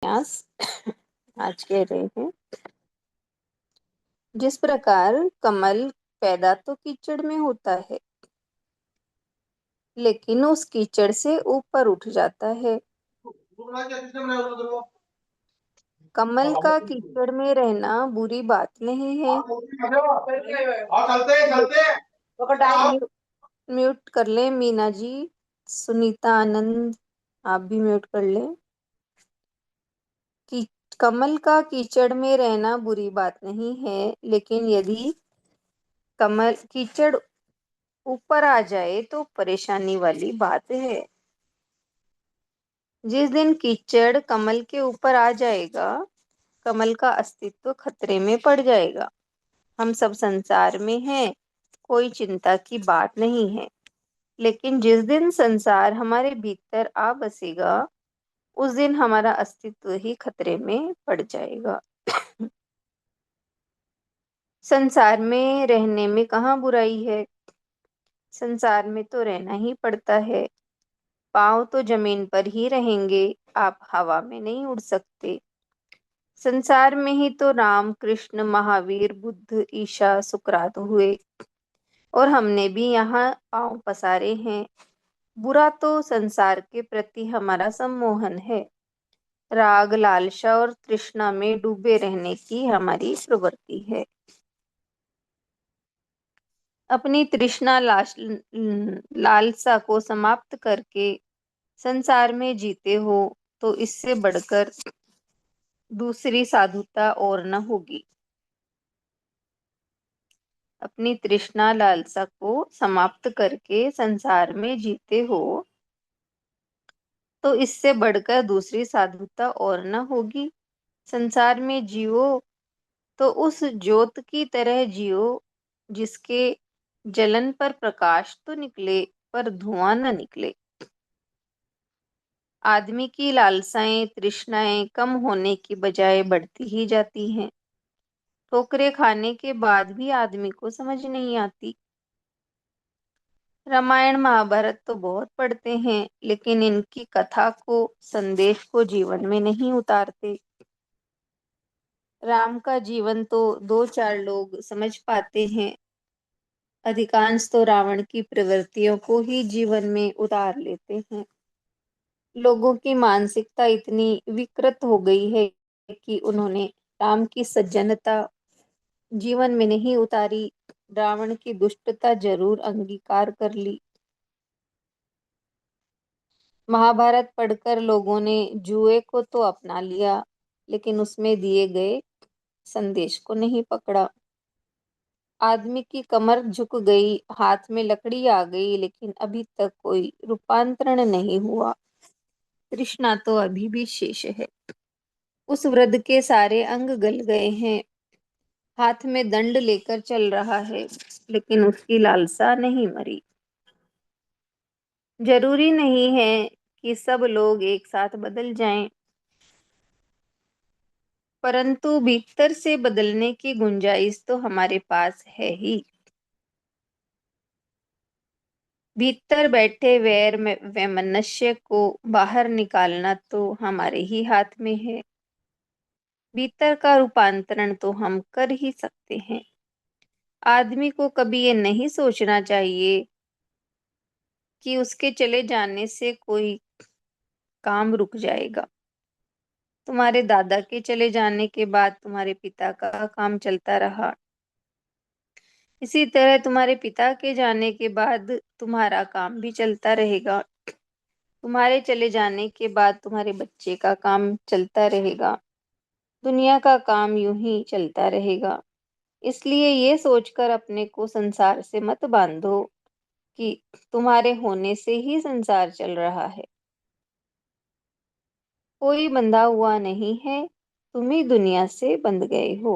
उपन्यास आज कह रहे हैं। जिस प्रकार कमल पैदा तो कीचड़ में होता है, लेकिन उस कीचड़ से ऊपर उठ जाता है। कमल का कीचड़ में रहना बुरी बात नहीं है। म्यू- म्यूट कर ले मीना जी। सुनीता आनंद, आप भी म्यूट कर ले। कि कमल का कीचड़ में रहना बुरी बात नहीं है, लेकिन यदि कमल कीचड़ ऊपर आ जाए तो परेशानी वाली बात है। जिस दिन कीचड़ कमल के ऊपर आ जाएगा, कमल का अस्तित्व खतरे में पड़ जाएगा। हम सब संसार में हैं, कोई चिंता की बात नहीं है। लेकिन जिस दिन संसार हमारे भीतर आ बसेगा, उस दिन हमारा अस्तित्व ही खतरे में पड़ जाएगा। संसार में रहने में कहाँ बुराई है। संसार में तो रहना ही पड़ता है। पाँव तो जमीन पर ही रहेंगे, आप हवा में नहीं उड़ सकते। संसार में ही तो राम, कृष्ण, महावीर, बुद्ध, ईशा, सुकरात हुए, और हमने भी यहाँ पाँव पसारे हैं। बुरा तो संसार के प्रति हमारा सम्मोहन है, राग, लालसा और तृष्णा में डूबे रहने की हमारी प्रवृत्ति है। अपनी तृष्णा लालसा को समाप्त करके संसार में जीते हो, तो इससे बढ़कर दूसरी साधुता और न होगी। अपनी तृष्णा लालसा को समाप्त करके संसार में जीते हो, तो इससे बढ़कर दूसरी साधुता और न होगी। संसार में जियो तो उस ज्योत की तरह जियो, जिसके जलन पर प्रकाश तो निकले, पर धुआं न निकले। आदमी की लालसाएं, तृष्णाएं कम होने की बजाय बढ़ती ही जाती हैं। ठोकरें खाने के बाद भी आदमी को समझ नहीं आती। रामायण महाभारत तो बहुत पढ़ते हैं, लेकिन इनकी कथा को, संदेश को जीवन में नहीं उतारते। राम का जीवन तो दो चार लोग समझ पाते हैं, अधिकांश तो रावण की प्रवृत्तियों को ही जीवन में उतार लेते हैं। लोगों की मानसिकता इतनी विकृत हो गई है कि उन्होंने राम की सज्जनता जीवन में नहीं उतारी, रावण की दुष्टता जरूर अंगीकार कर ली। महाभारत पढ़कर लोगों ने जुए को तो अपना लिया, लेकिन उसमें दिए गए संदेश को नहीं पकड़ा। आदमी की कमर झुक गई, हाथ में लकड़ी आ गई, लेकिन अभी तक कोई रूपांतरण नहीं हुआ। तृष्णा तो अभी भी शेष है। उस वृद्ध के सारे अंग गल गए हैं, हाथ में दंड लेकर चल रहा है, लेकिन उसकी लालसा नहीं मरी। जरूरी नहीं है कि सब लोग एक साथ बदल जाएं, परंतु भीतर से बदलने की गुंजाइश तो हमारे पास है ही। भीतर बैठे वैर में वैमनस्य को बाहर निकालना तो हमारे ही हाथ में है। भीतर का रूपांतरण तो हम कर ही सकते हैं। आदमी को कभी ये नहीं सोचना चाहिए कि उसके चले जाने से कोई काम रुक जाएगा। तुम्हारे दादा के चले जाने के बाद तुम्हारे पिता का काम चलता रहा, इसी तरह तुम्हारे पिता के जाने के बाद तुम्हारा काम भी चलता रहेगा। तुम्हारे चले जाने के बाद तुम्हारे बच्चे का काम चलता रहेगा। दुनिया का काम यूं ही चलता रहेगा। इसलिए ये सोचकर अपने को संसार से मत बांधो कि तुम्हारे होने से ही संसार चल रहा है। कोई बंधा हुआ नहीं है, तुम ही दुनिया से बंध गए हो।